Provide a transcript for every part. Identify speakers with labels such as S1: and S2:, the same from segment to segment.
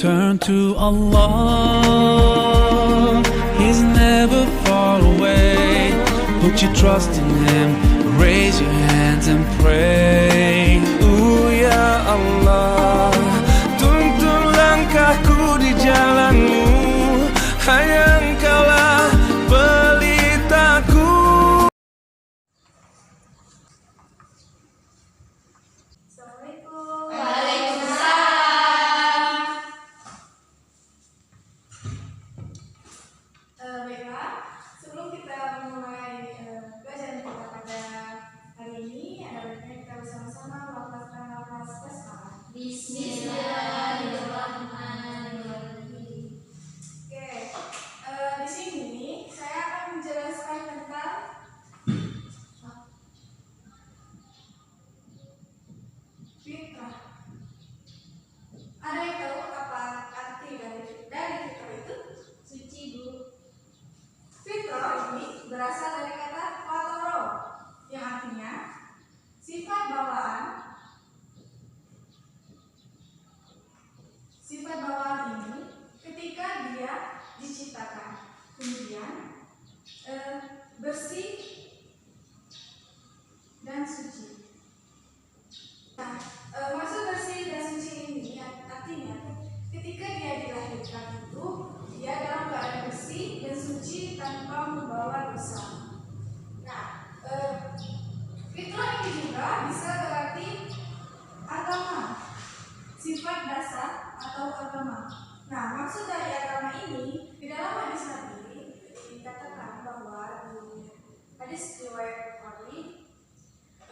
S1: Turn to Allah, He's never far away. Put your trust in Him, raise your hands and pray. Ya Allah, tuntun langkahku di jalanmu, hanya Engkaulah pelitaku.
S2: Assalamualaikum. Waalaikumsalam. Baiklah, sebelum kita memulai pelajaran kita pada hari ini, ada baiknya kita bersama-sama melafazkan lafaz basmalah. Bismillahirrahmanirrahim. Oke, di sini saya akan menjelaskan tentang fitrah. Ada yang tahu apa arti dari fitrah itu? Suci, Bu. Fitrah ini berasal dari kata fatoro, yang artinya sifat bawaan. Sifat bawaan ini ketika dia diciptakan, kemudian bersih dan suci. Nah, maksud bersih dan suci ini artinya ketika dia dilahirkan itu dia dalam keadaan bersih dan suci tanpa membawa dosa. Nah, fitrah ini juga bisa berarti agama, sifat dasar atau agama. Nah, maksud dari agama ini di dalam hadis Nabi dikatakan bahwa di hadis riwayat Bukhari,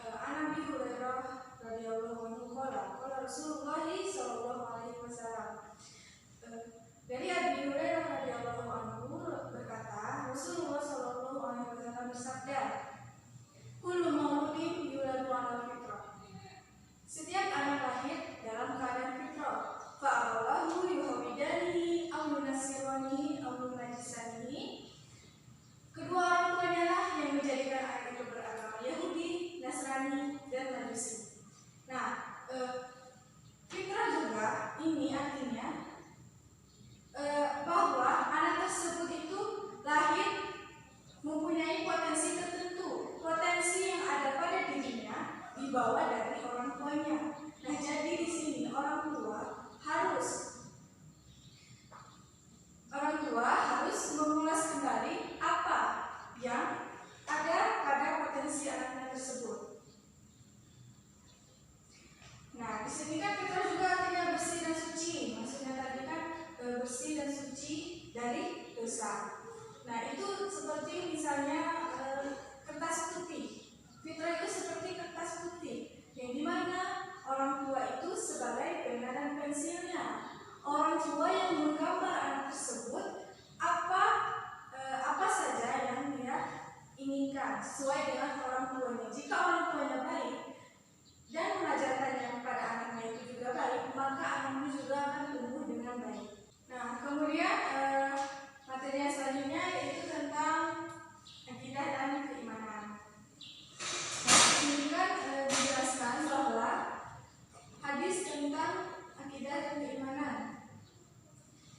S2: Nabi Hurairah radhiyallahu anhu qala Rasulullah sallallahu alaihi wasallam. Dari Abi Hurairah radhiyallahu anhu berkata, Rasulullah sallallahu alaihi wasallam bersabda, "Kullu mauludin yuladu 'alal fitrah." Setiap anak lahir dalam keadaan fitrah. Fa abawahu yuhawidanihi aw yunassiranihi aw yumajjisanihi. Kedua orang tuanya lah yang menjadikan anak itu beragama Yahudi, Nasrani, dan Majusi. Nah, fitrah juga ini artinya bahwa anak tersebut itu lahir mempunyai potensi tertentu, potensi yang ada pada dirinya dibawa dari orang tuanya. Nah, jadi di sini orang tua harus mengulas kembali apa yang ada pada potensi anaknya tersebut. Nah, di sini kan fitrah juga artinya bersih dan suci. Maksudnya tadi kan bersih dan suci dari dosa. Nah, itu seperti misalnya kertas putih. Fitrah itu seperti kertas putih, yang dimana orang tua itu sebagai pena dan pensilnya. Orang tua yang menggambar anak tersebut apa saja yang dia inginkan sesuai dengan orang tuanya. Jika orang tuanya baik dan mengajarkannya kepada anaknya itu juga baik, maka anaknya juga akan tumbuh dengan baik. Nah, kemudian materi yang selanjutnya yaitu tentang akidah dan keimanan. Nah, ini kan dijelaskan bahwa hadis tentang akidah dan keimanan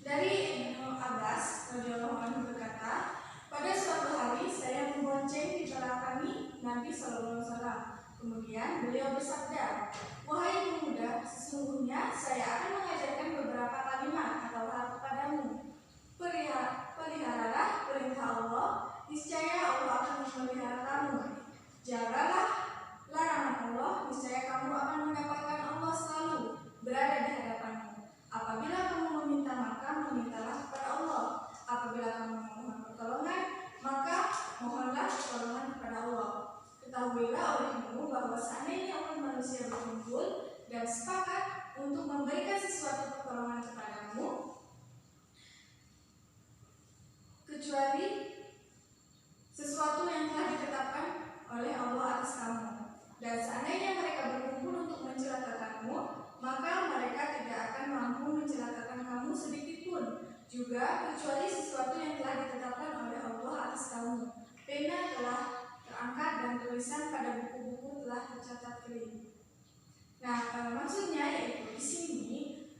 S2: dari Ibnu Abbas radhiyallahu anhu berkata, pada suatu hari saya membonceng di belakangi Nabi sallallahu alaihi wasallam. Kemudian beliau bersabda, "Wahai pemuda, sesungguhnya saya akan mengajarkan beberapa kalimat atau hal kepadamu. Peliharalah perintah Allah, niscaya Allah akan memelihara kamu. Jagalah larangan Allah, niscaya kamu akan mendapatkan Allah selalu berada di hadapanmu. Apabila kamu meminta, maka memintalah kepada Allah. Apabila kamu memohon pertolongan, maka mohonlah pertolongan kepada Allah. Ketahuilah olehmu bahwa seandainya umat manusia berkumpul dan sepakat untuk memberikan sesuatu pertolongan kepadamu, kecuali sesuatu yang telah ditetapkan oleh Allah atas kamu, dan seandainya mereka berkumpul untuk mencelakakanmu, maka mereka tidak akan mampu mencelakakan kamu sedikit pun, juga kecuali sesuatu yang telah ditetapkan oleh Allah atas kamu. Pena telah terangkat dan tulisan pada buku-buku telah tercatat kering. Nah, maksudnya yaitu di sini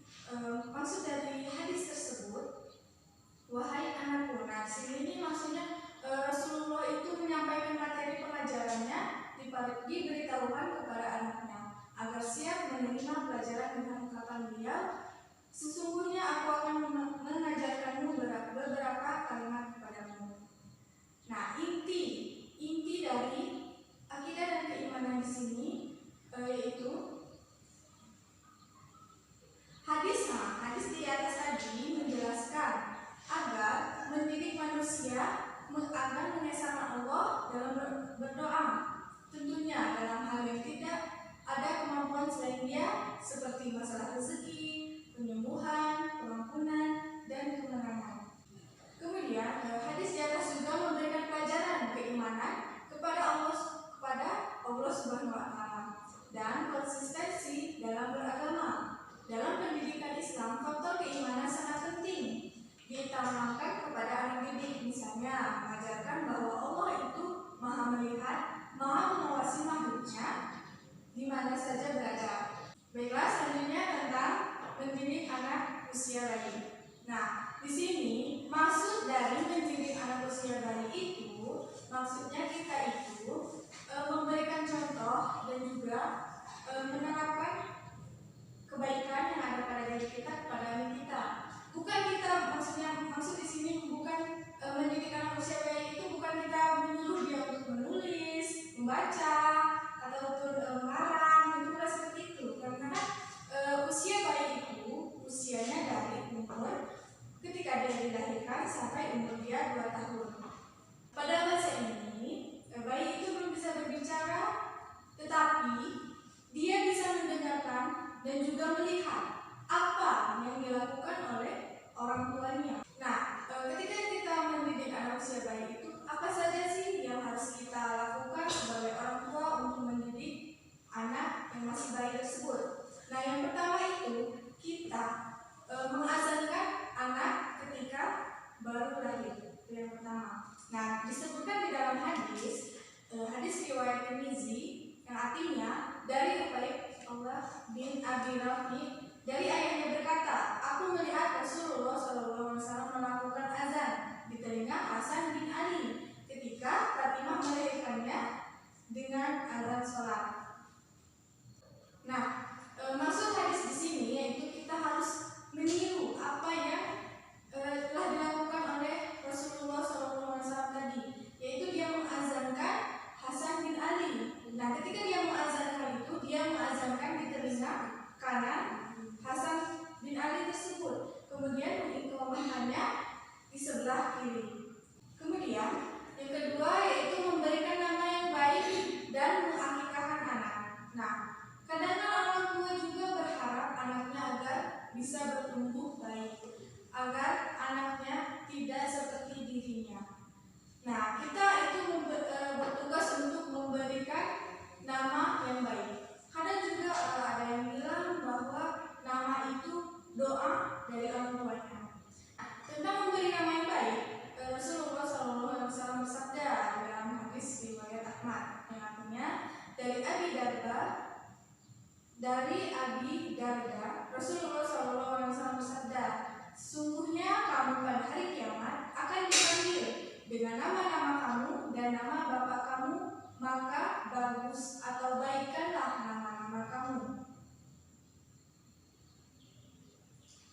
S2: maksud dari misalnya mengajarkan bahwa Allah itu maha melihat, maha mengawasi makhluknya di mana saja berada. Baiklah, selanjutnya tentang mendidik anak usia bayi. Nah, di sini maksud dari mendidik anak usia bayi itu, maksudnya kita itu memberikan contoh dan juga menerapkan kebaikan yang ada pada diri kita kepada anak kita. Bukan kita maksud di sini bukan mendidik anak usia bayi itu bukan kita menyuruh dia untuk menulis, membaca ataupun mengarang, itu bukan seperti itu. Karena usia bayi itu usianya dari umur ketika dia dilahirkan sampai umur dia 2 tahun. Pada masa ini bayi itu belum bisa berbicara, tetapi dia bisa mendengarkan dan juga melihat apa yang dilakukan oleh orang tuanya. Nah, ketika kita mendidik anak usia bayi itu, apa saja sih yang harus kita lakukan sebagai orang tua untuk mendidik anak yang masih bayi tersebut? Nah, yang pertama itu kita mengazankan anak ketika baru lahir. Itu yang pertama. Nah, disebutkan di dalam hadis riwayat Tirmizi yang artinya dari Ubaidullah bin Abi Rafi dari ayahnya berkata, aku melihat Rasulullah SAW melakukan azan di telinga Hasan bin Ali ketika Fatimah melahirkannya dengan azan sholat. Nah, maksud hadis di sini yaitu kita harus meniru apa yang telah dilakukan oleh Rasulullah SAW tadi, yaitu dia mengazankan Hasan bin Ali. Nah, ketika dia mengazankan itu, dia mengazankan di telinga kanan Hasan bin Ali tersebut, kemudian mengiqamahkannya di sebelah kiri. Kemudian yang kedua yaitu memberikan nama yang baik dan mengakikahkan anak. Nah, kadang-kadang orang tua juga berharap anaknya agar bisa bertumbuh baik, agar anaknya tidak seperti dirinya. Nah, kita itu bertugas untuk memberikan nama yang baik. Kadang juga ada yang bilang bahwa nama itu doa dari orang tuanya. Tentang memberi nama yang baik, Rasulullah SAW bersabda dalam hadis riwayat Ahmad yang artinya dari Abi Darda Rasulullah SAW bersabda, sesungguhnya kamu pada hari kiamat akan dipanggil dengan nama-nama kamu dan nama bapak kamu, maka bagus atau baikkanlah nama-nama kamu.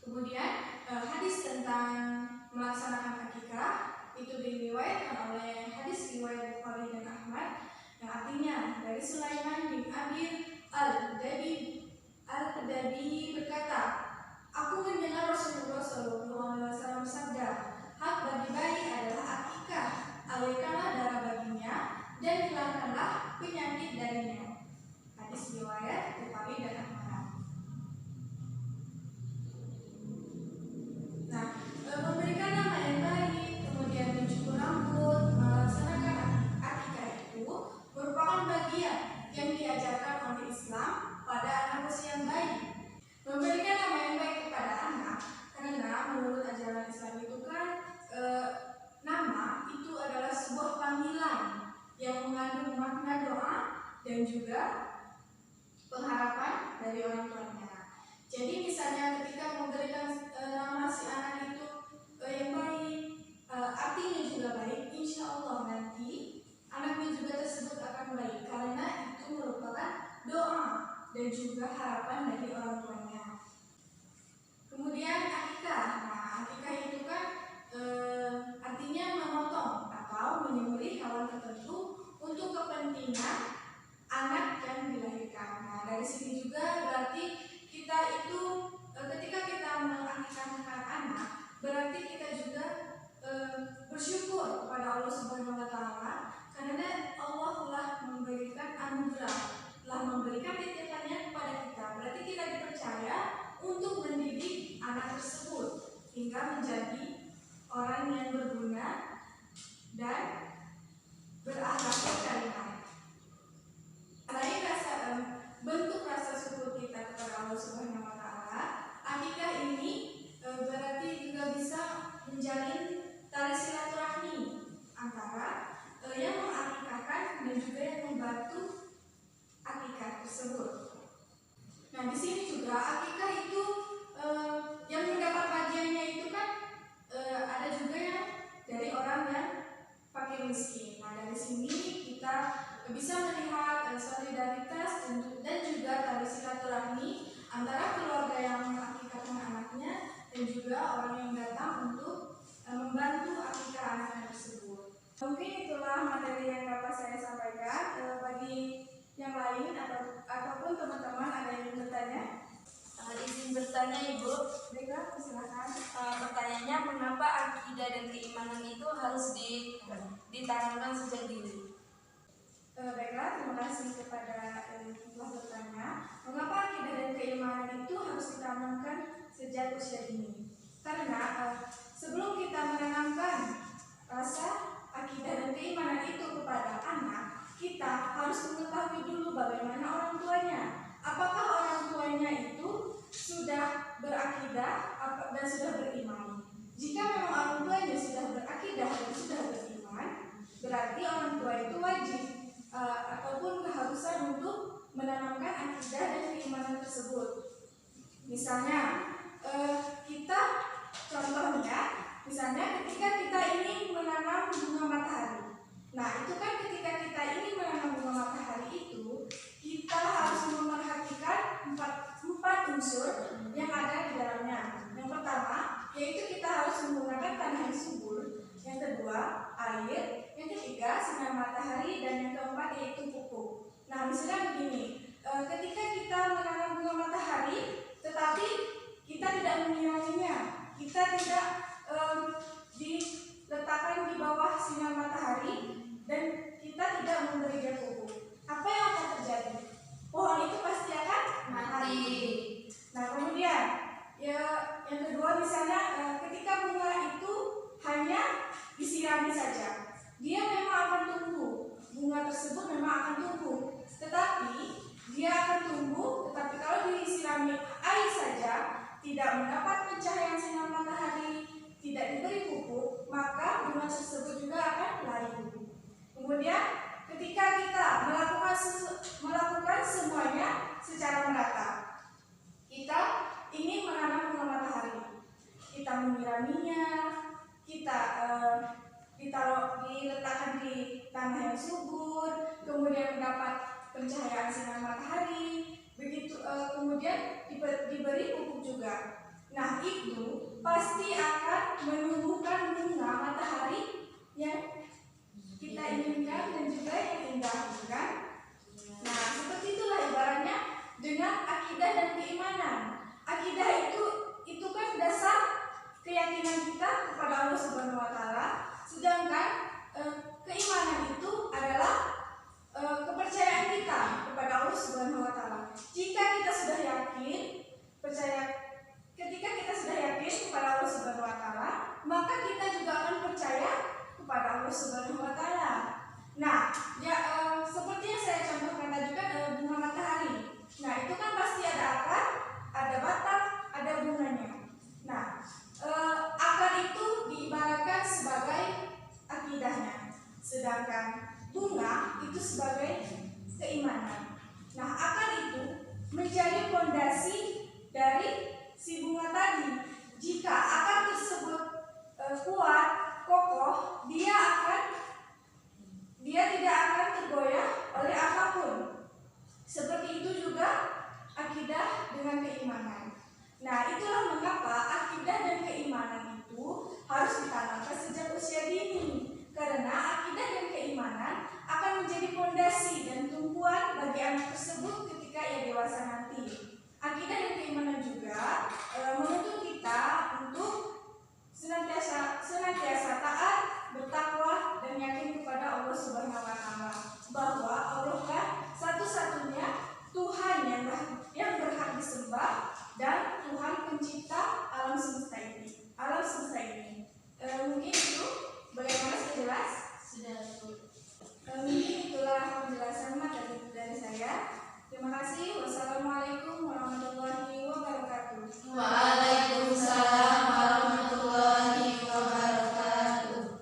S2: Kemudian hadis tentang melaksanakan akikah itu diriwayatkan oleh hadis riwayat Bukhari dan Ahmad yang artinya dari Sulaiman bin Abir Al-Qadadi berkata, aku mendengar Rasulullah SAW bersabda, hak bagi bayi adalah akikah, alirkanlah darah baginya dan hilangkanlah penyakit darinya. Hadis riwayat Bukhari dan Ahmad. Nah, memberikan nama yang baik, kemudian mencukur rambut, melaksanakan akikah itu merupakan bagian yang diajarkan oleh Islam pada anak usia yang baik. Memberikan nama yang baik kepada anak, karena menurut ajaran Islam itu kan nama itu adalah sebuah panggilan yang mengandung makna doa dan juga pengharapan dari orang tuanya. Jadi misalnya ketika memberikan nama si anak itu yang baik, artinya juga baik, insya Allah nanti anaknya juga tersebut akan baik karena itu merupakan doa dan juga harapan dari orang tuanya. Kemudian akikah. Nah, akikah itu kan artinya memotong atau menyembelih hewan tertentu untuk kepentingan anak yang dilahirkan. Nah, dari sini juga berarti kita itu ketika kita mengakikahkan anak, berarti kita juga bersyukur kepada Allah Subhanahu wa Ta'ala karena Allah telah memberikan anugerah, telah memberikan titipannya kepada kita. Berarti kita dipercaya untuk mendidik anak tersebut hingga menjadi orang yang berguna dan berakhlak karimah. Selain bentuk rasa syukur kita kepada Allah Subhanahu wa Ta'ala, akikah ini berarti juga bisa menjalin tali silaturahmi juga akikah itu yang mendapat bagiannya itu kan ada juga yang dari orang yang fakir miskin. Nah, dari sini kita bisa melihat solidaritas dan juga tali silaturahmi antara keluarga yang mengakikahkan anaknya dan juga orang yang datang untuk membantu akikah anaknya tersebut. Mungkin itulah materi yang dapat saya sampaikan. Bagi yang lain ataupun teman-teman ada yang ingin bertanya?
S3: Izin bertanya Ibu.
S2: Baiklah, silakan.
S3: Pertanyaannya, mengapa akidah dan keimanan itu harus ditanamkan sejak dini?
S2: Baiklah, terima kasih kepada yang telah bertanya. Mengapa akidah dan keimanan itu harus ditanamkan sejak usia dini? Karena sebelum kita menanamkan rasa akidah dan keimanan itu kepada anak, kita harus mengetahui dulu bagaimana orang tuanya. Apakah orang tuanya itu sudah berakidah dan sudah beriman? Jika memang orang tuanya sudah berakidah dan sudah beriman, berarti orang tua itu wajib ataupun keharusan untuk menanamkan akidah dan keimanan tersebut. Misalnya misalnya ketika kita ingin menanam bunga matahari. Nah, itu kan ketika kita ingin menanam bunga matahari itu, kita harus memperhatikan empat unsur yang ada di dalamnya. Yang pertama, yaitu kita harus menggunakan tanah yang subur. Yang kedua, air. Yang ketiga, sinar matahari. Dan yang keempat, yaitu pupuk. Nah, misalnya begini, ketika kita menanam bunga matahari, tetapi kita tidak menyiraminya, kita tidak diletakkan di bawah sinar matahari, dan kita tidak memberikan pupuk, apa yang akan terjadi? Pohon itu pasti akan mati. Nah, kemudian yang kedua, misalnya ketika bunga itu hanya disirami saja, dia memang akan tumbuh, bunga tersebut memang akan tumbuh, tetapi dia akan tumbuh, tetapi kalau disirami air saja, tidak mendapat pencahayaan sinar matahari, tidak diberi pupuk, maka bunga tersebut juga akan layu. Kemudian ketika kita melakukan semuanya secara merata, kita ingin menanam bunga matahari, kita menyiraminya, kita diletakkan di tanah yang subur, kemudian mendapat pencahayaan sinar matahari, begitu kemudian diberi pupuk juga. Nah, itu pasti akan menumbuhkan bunga matahari yang kita inginkan dan juga yang indah, bukan? Nah, seperti itulah ibaratnya dengan akidah dan keimanan. Akidah itu kan dasar keyakinan kita kepada Allah Subhanahu wa taala, sedangkan keimanan itu adalah kepercayaan kita kepada Allah Subhanahu wa taala. Ketika kita sudah yakin kepada Allah Subhanahu wa taala, maka kita juga akan percaya kepada Allah Subhanahu wa taala. Nah, seperti yang saya contohkan tadi kan bunga matahari. Nah, itu kan pasti ada akar, ada batang, ada bunganya. Nah, akar itu diibaratkan sebagai akidahnya, sedangkan bunga itu sebagai keimanan. Nah, akar itu menjadi fondasi dari si bunga tadi. Jika akar tersebut kuat, kokoh, dia tidak akan tergoyah oleh apapun. Seperti itu juga akidah dengan keimanan. Nah, itulah mengapa akidah dan keimanan itu harus ditanamkan sejak usia dini. Karena akidah dan keimanan akan menjadi fondasi dan tumpuan bagi anak tersebut ketika ia dewasa nanti. Akidah dan keimanan juga menuntut kita untuk senantiasa taat, bertakwa, dan yakin kepada Allah Subhanahu wa taala bahwa Allah lah satu-satunya Tuhan yang berhak disembah dan Tuhan pencipta alam semesta ini. Mungkin itu bagaimana, sudah jelas?
S3: Sudah.
S2: Mungkin itulah penjelasan dari saya. Terima kasih. Wassalamualaikum warahmatullahi wabarakatuh.
S3: Waalaikumsalam warahmatullahi wabarakatuh.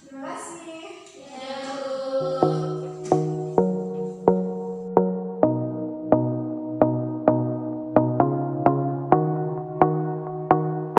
S2: Terima kasih.
S3: Ya, Bu.